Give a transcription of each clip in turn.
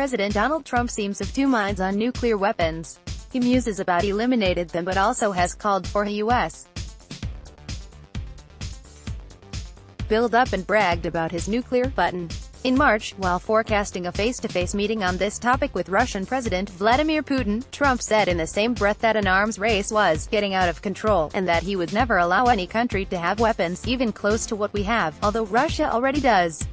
President Donald Trump seems of two minds on nuclear weapons. He muses about eliminating them but also has called for a U.S. build-up and bragged about his nuclear button. In March, while forecasting a face-to-face meeting on this topic with Russian President Vladimir Putin, Trump said in the same breath that an arms race was getting out of control, and that he would never allow any country to have weapons, even close to what we have, although Russia already does.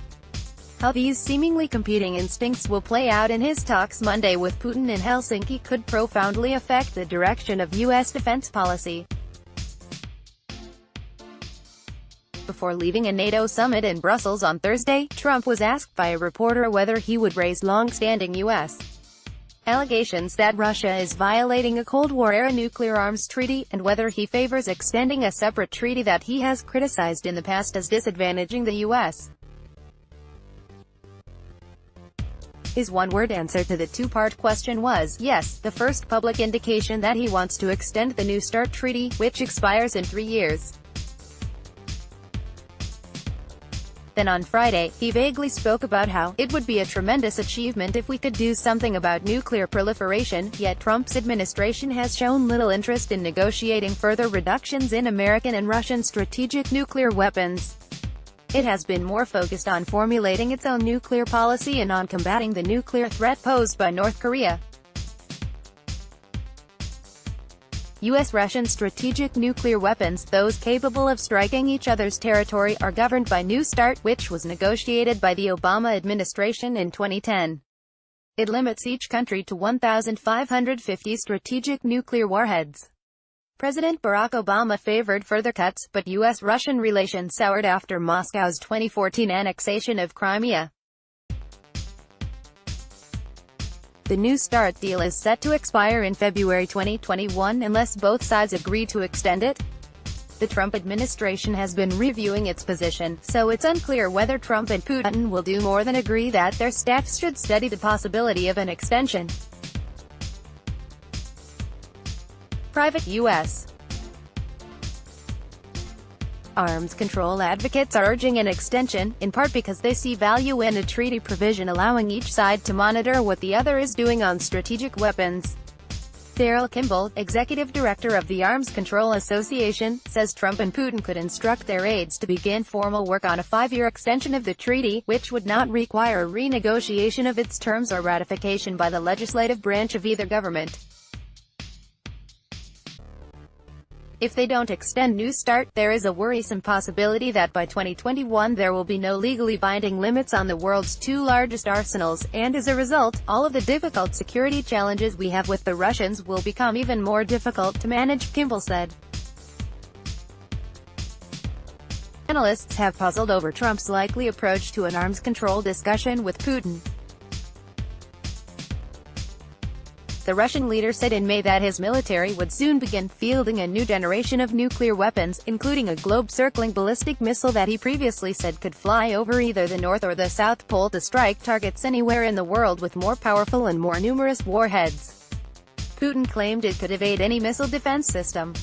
How these seemingly competing instincts will play out in his talks Monday with Putin in Helsinki could profoundly affect the direction of U.S. defense policy. Before leaving a NATO summit in Brussels on Thursday, Trump was asked by a reporter whether he would raise long-standing U.S. allegations that Russia is violating a Cold War-era nuclear arms treaty, and whether he favors extending a separate treaty that he has criticized in the past as disadvantaging the U.S. His one-word answer to the two-part question was, yes, the first public indication that he wants to extend the New START treaty, which expires in 3 years. Then on Friday, he vaguely spoke about how it would be a tremendous achievement if we could do something about nuclear proliferation, yet Trump's administration has shown little interest in negotiating further reductions in American and Russian strategic nuclear weapons. It has been more focused on formulating its own nuclear policy and on combating the nuclear threat posed by North Korea. U.S.-Russian strategic nuclear weapons, those capable of striking each other's territory, are governed by New START, which was negotiated by the Obama administration in 2010. It limits each country to 1,550 strategic nuclear warheads. President Barack Obama favored further cuts, but U.S.-Russian relations soured after Moscow's 2014 annexation of Crimea. The New START deal is set to expire in February 2021 unless both sides agree to extend it. The Trump administration has been reviewing its position, so it's unclear whether Trump and Putin will do more than agree that their staffs should study the possibility of an extension. Private U.S. arms control advocates are urging an extension, in part because they see value in a treaty provision allowing each side to monitor what the other is doing on strategic weapons. Daryl Kimball, executive director of the Arms Control Association, says Trump and Putin could instruct their aides to begin formal work on a 5-year extension of the treaty, which would not require renegotiation of its terms or ratification by the legislative branch of either government. If they don't extend New START, there is a worrisome possibility that by 2021 there will be no legally binding limits on the world's two largest arsenals, and as a result, all of the difficult security challenges we have with the Russians will become even more difficult to manage, Kimball said. Analysts have puzzled over Trump's likely approach to an arms control discussion with Putin. The Russian leader said in May that his military would soon begin fielding a new generation of nuclear weapons, including a globe-circling ballistic missile that he previously said could fly over either the North or the South Pole to strike targets anywhere in the world with more powerful and more numerous warheads. Putin claimed it could evade any missile defense system.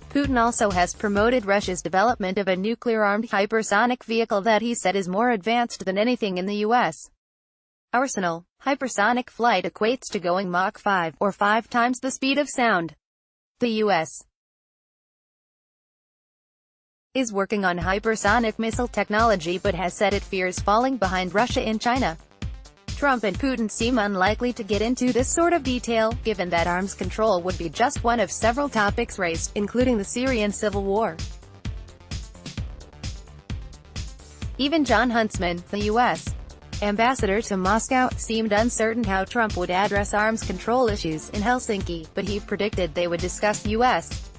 Putin also has promoted Russia's development of a nuclear-armed hypersonic vehicle that he said is more advanced than anything in the U.S. arsenal. Hypersonic flight equates to going Mach 5, or 5 times the speed of sound. The U.S. is working on hypersonic missile technology but has said it fears falling behind Russia and China. Trump and Putin seem unlikely to get into this sort of detail, given that arms control would be just one of several topics raised, including the Syrian civil war. Even John Huntsman, the U.S. ambassador to Moscow, seemed uncertain how Trump would address arms control issues in Helsinki, but he predicted they would discuss U.S.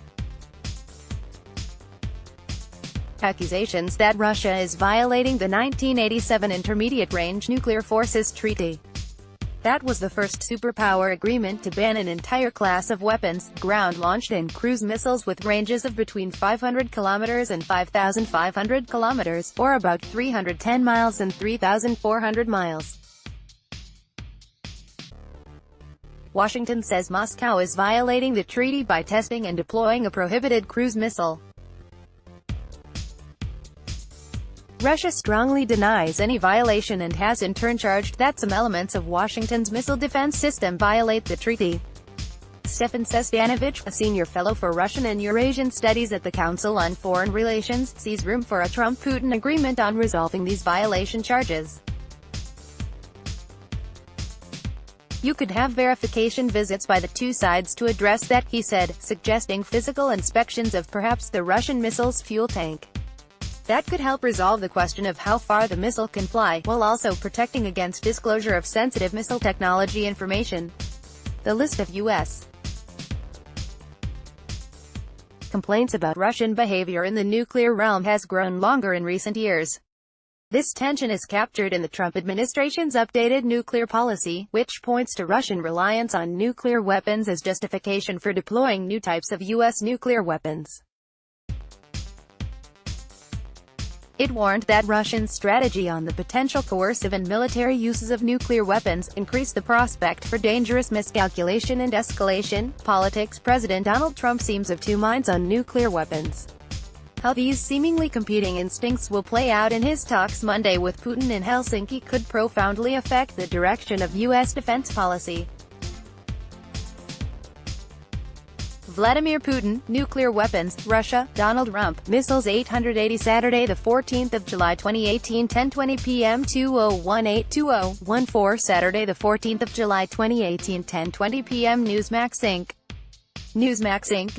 accusations that Russia is violating the 1987 Intermediate-Range Nuclear Forces Treaty. That was the first superpower agreement to ban an entire class of weapons, ground-launched and cruise missiles with ranges of between 500 kilometers and 5,500 kilometers, or about 310 miles and 3,400 miles. Washington says Moscow is violating the treaty by testing and deploying a prohibited cruise missile. Russia strongly denies any violation and has in turn charged that some elements of Washington's missile defense system violate the treaty. Stefan Sestyanovich, a senior fellow for Russian and Eurasian studies at the Council on Foreign Relations, sees room for a Trump-Putin agreement on resolving these violation charges. You could have verification visits by the two sides to address that, he said, suggesting physical inspections of perhaps the Russian missile's fuel tank. That could help resolve the question of how far the missile can fly, while also protecting against disclosure of sensitive missile technology information. The list of U.S. complaints about Russian behavior in the nuclear realm has grown longer in recent years. This tension is captured in the Trump administration's updated nuclear policy, which points to Russian reliance on nuclear weapons as justification for deploying new types of U.S. nuclear weapons. It warned that Russian strategy on the potential coercive and military uses of nuclear weapons increased the prospect for dangerous miscalculation and escalation. Politics. President Donald Trump seems of two minds on nuclear weapons. How these seemingly competing instincts will play out in his talks Monday with Putin in Helsinki could profoundly affect the direction of U.S. defense policy. Vladimir Putin, nuclear weapons, Russia, Donald Trump, missiles 880 Saturday 14 July 2018 10:20 p.m. 2018-2014 Saturday 14 July 2018 10:20 p.m. Newsmax Inc. Newsmax Inc.